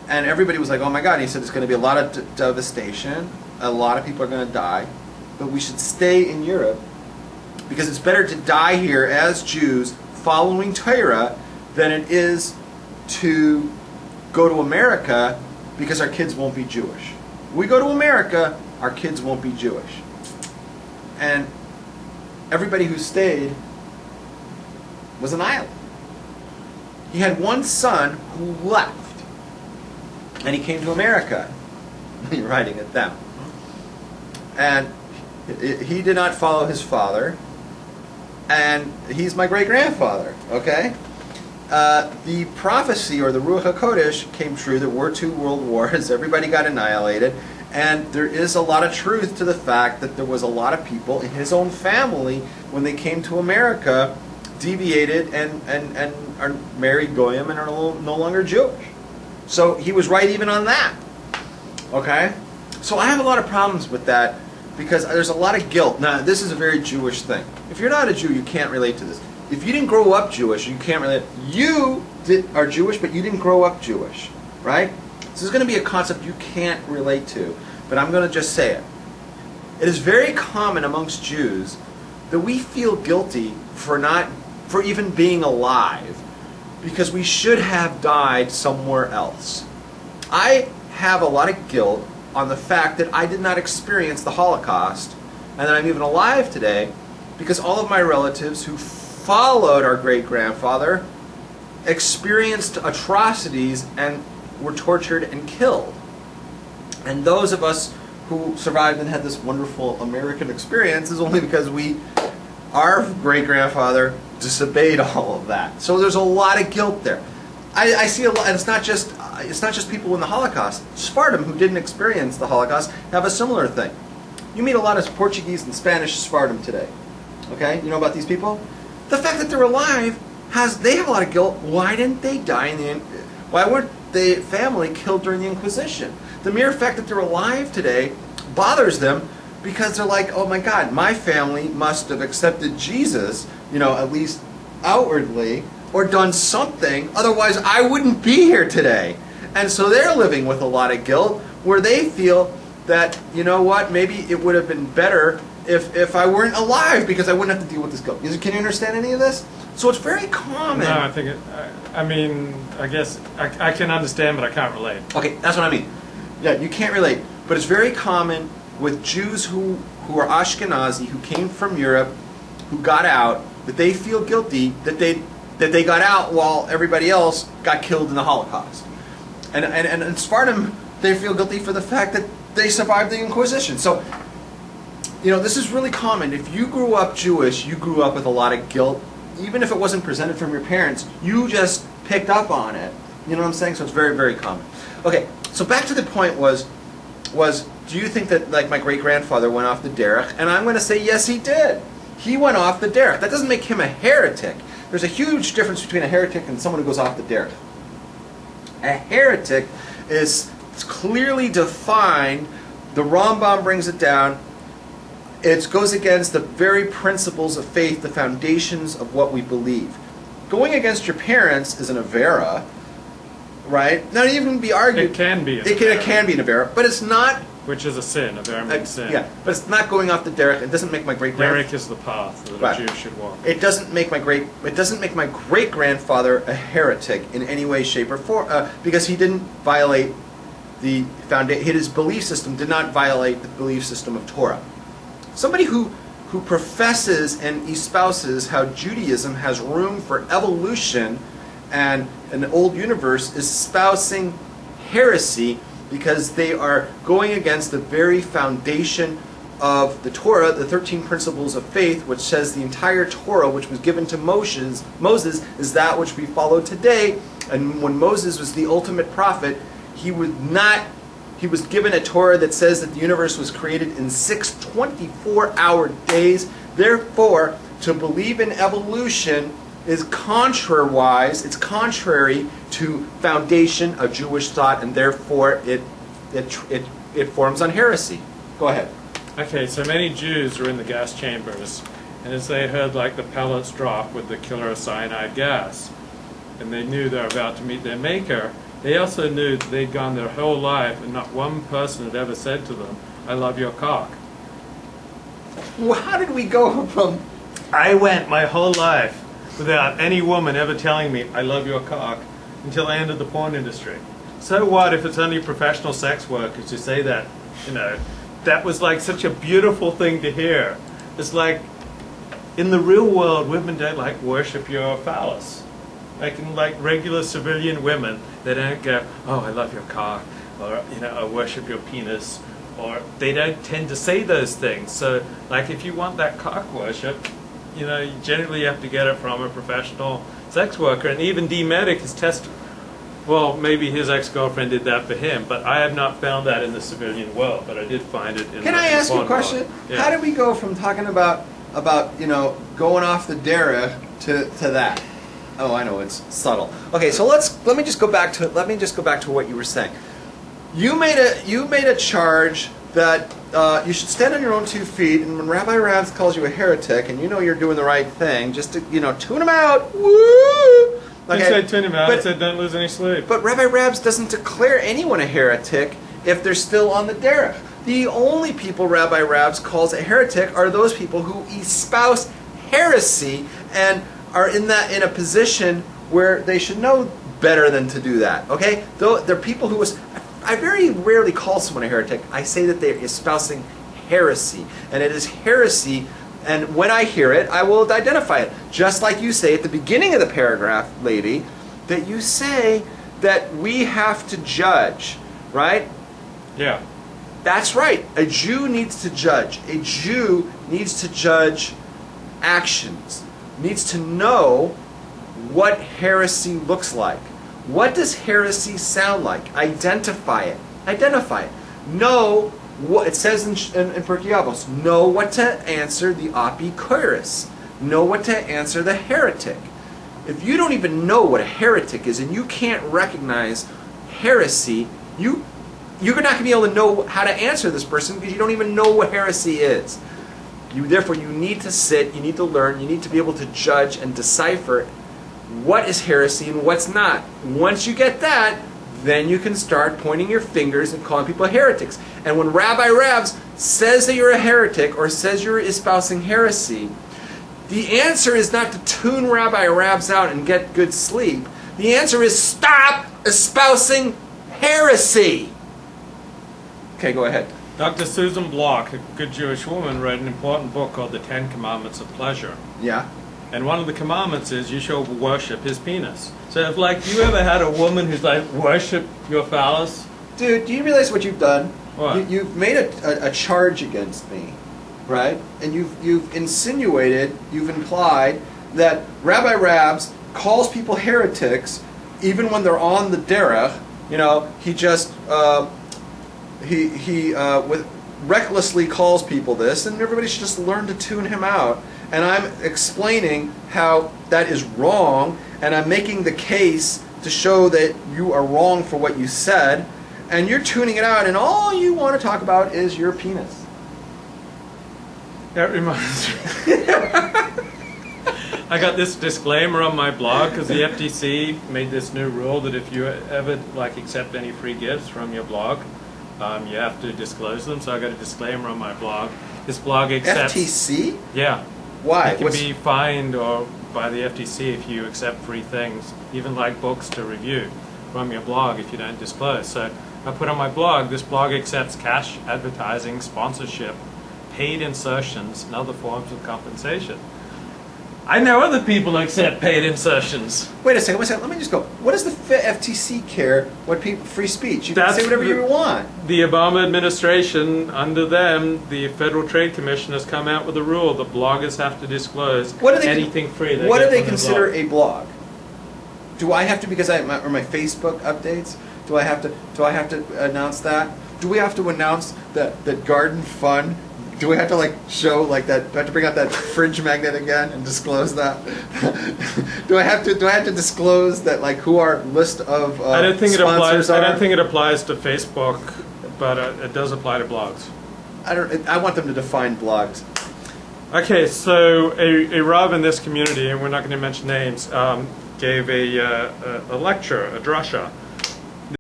And everybody was like, oh my God. He said, there's going to be a lot of devastation. A lot of people are going to die. But we should stay in Europe because it's better to die here as Jews following Torah than it is to go to America because our kids won't be Jewish. We go to America, our kids won't be Jewish. And everybody who stayed was annihilated. He had one son who left, and he came to America. You're writing it down. And he did not follow his father, and he's my great-grandfather, okay? The prophecy, or the Ruach HaKodesh, came true. There were 2 world wars. Everybody got annihilated. And there is a lot of truth to the fact that there was a lot of people in his own family, when they came to America, deviated and are married Goyim and are no longer Jewish. So he was right even on that. Okay? So I have a lot of problems with that because there's a lot of guilt. Now, this is a very Jewish thing. If you're not a Jew, you can't relate to this. If you didn't grow up Jewish, you can't relate. You are Jewish, but you didn't grow up Jewish. Right? This is going to be a concept you can't relate to, but I'm going to just say it. It is very common amongst Jews that we feel guilty for even being alive because we should have died somewhere else. I have a lot of guilt on the fact that I did not experience the Holocaust and that I'm even alive today because all of my relatives who followed our great-grandfather experienced atrocities and were tortured and killed. And those of us who survived and had this wonderful American experience is only because our great-grandfather disobeyed all of that. So there's a lot of guilt there. I see a lot, and it's not just people in the Holocaust. Sephardim, who didn't experience the Holocaust, have a similar thing. You meet a lot of Portuguese and Spanish Sephardim today. Okay? You know about these people? The fact that they're alive, they have a lot of guilt. Why didn't they die why weren't the family killed during the Inquisition? The mere fact that they're alive today bothers them because they're like, oh my God, my family must have accepted Jesus, at least outwardly, or done something, otherwise I wouldn't be here today. And so they're living with a lot of guilt where they feel that, you know what, maybe it would have been better if I weren't alive because I wouldn't have to deal with this guilt. Can you understand any of this? So it's very common. No, I think I guess I can understand, but I can't relate. Okay, that's what I mean. Yeah, you can't relate. But it's very common with Jews who are Ashkenazi, who came from Europe, who got out, that they feel guilty that they got out while everybody else got killed in the Holocaust. And in Sephardim, they feel guilty for the fact that they survived the Inquisition. So, this is really common. If you grew up Jewish, you grew up with a lot of guilt. Even if it wasn't presented from your parents, you just picked up on it. You know what I'm saying? So it's very, very common. Okay, so back to the point was do you think that, like, my great-grandfather went off the derech? And I'm going to say, yes, he did. He went off the derech. That doesn't make him a heretic. There's a huge difference between a heretic and someone who goes off the derech. A heretic is clearly defined. The Rambam brings it down. It goes against the very principles of faith, the foundations of what we believe. Going against your parents is an avera, right? Not even be argued. It can be. It can be an avera, but it's not. Which is a sin. Avera means sin. Yeah, but it's not going off the derech. It doesn't make my great-grandfather. Derech is the path that Right. a Jew should walk. It doesn't make my great-grandfather a heretic in any way, shape, or form, because he didn't violate the foundation. His belief system did not violate the belief system of Torah. Somebody who professes and espouses how Judaism has room for evolution and an old universe is espousing heresy because they are going against the very foundation of the Torah, the 13 principles of faith, which says the entire Torah, which was given to Moses is that which we follow today. And when Moses was the ultimate prophet, he was given a Torah that says that the universe was created in 6 24-hour days. Therefore, to believe in evolution is it's contrary to foundation of Jewish thought, and therefore it forms on heresy. Go ahead. Okay, so many Jews were in the gas chambers, and as they heard like the pellets drop with the killer cyanide gas, and they knew they were about to meet their maker, they also knew that they'd gone their whole life and not one person had ever said to them, "I love your cock." Well, how did we go from... I went my whole life without any woman ever telling me, "I love your cock," until I entered the porn industry. So what if it's only professional sex workers who say that? You know, that was like such a beautiful thing to hear. It's like, in the real world, women don't like worship your phallus. Like in like regular civilian women, they don't go, "Oh, I love your cock," or, you know, "I worship your penis," or they don't tend to say those things. So, like, if you want that cock worship, you know, you generally have to get it from a professional sex worker. And even D. Medic has tested. Well, maybe his ex-girlfriend did that for him, but I have not found that in the civilian world. But I did find it in. Can I ask you a question? Yeah. How did we go from talking about you know, going off the derech to that? Oh, I know, it's subtle. Okay, so let me just go back to what you were saying. You made a charge that you should stand on your own 2 feet, and when Rabbi Rabs calls you a heretic, and you know you're doing the right thing, just to, you know, tune him out. Woo! I didn't say tune him out. I said don't lose any sleep. But Rabbi Rabs doesn't declare anyone a heretic if they're still on the derech. The only people Rabbi Rabs calls a heretic are those people who espouse heresy and are in a position where they should know better than to do that. Okay? Though they're people who I very rarely call someone a heretic. I say that they're espousing heresy, and it is heresy. And when I hear it, I will identify it. Just like you say at the beginning of the paragraph, lady, that you say that we have to judge, right? Yeah. That's right. A Jew needs to judge. A Jew needs to judge actions, needs to know what heresy looks like. What does heresy sound like? Identify it. Identify it. Know what it says in Pirkei Avos. Know what to answer the apikoros. Know what to answer the heretic. If you don't even know what a heretic is and you can't recognize heresy, you're not going to be able to know how to answer this person because you don't even know what heresy is. Therefore, you need to sit, you need to learn, you need to be able to judge and decipher what is heresy and what's not. Once you get that, then you can start pointing your fingers and calling people heretics. And when Rabbi Rabs says that you're a heretic or says you're espousing heresy, the answer is not to tune Rabbi Rabs out and get good sleep. The answer is stop espousing heresy. Okay, go ahead. Dr. Susan Block, a good Jewish woman, wrote an important book called The 10 Commandments of Pleasure. Yeah. And one of the commandments is you shall worship his penis. So if, like, you ever had a woman who's like, worship your phallus? Dude, do you realize what you've done? What? You've made a charge against me, right? And you've insinuated, you've implied that Rabbi Rabs calls people heretics even when they're on the derech. You know, he just recklessly calls people this, and everybody should just learn to tune him out. And I'm explaining how that is wrong, and I'm making the case to show that you are wrong for what you said, and you're tuning it out, and all you want to talk about is your penis. That reminds me. I got this disclaimer on my blog because the FTC made this new rule that if you ever accept any free gifts from your blog, you have to disclose them. So I got a disclaimer on my blog. This blog accepts. FTC? Yeah. Why? You can be fined or by the FTC if you accept free things, even like books to review from your blog if you don't disclose. So I put on my blog, this blog accepts cash advertising, sponsorship, paid insertions, and other forms of compensation. I know other people who accept paid insertions. Wait a second, let me just go. What does the FTC care what people, free speech? You can say whatever you want. The Obama administration, under them, the Federal Trade Commission has come out with a rule that bloggers have to disclose anything free. What do they consider a blog? Do I have to, because my Facebook updates, do I have to announce that? Do we have to announce that Garden Fund? Do we have to show that? Do I have to bring out that fridge magnet again and disclose that? Do I have to disclose that who our list of I don't think sponsors I are? don't think it applies to Facebook, but it does apply to blogs. I want them to define blogs. Okay, so a Rav in this community, and we're not going to mention names, gave a lecture, a drasha,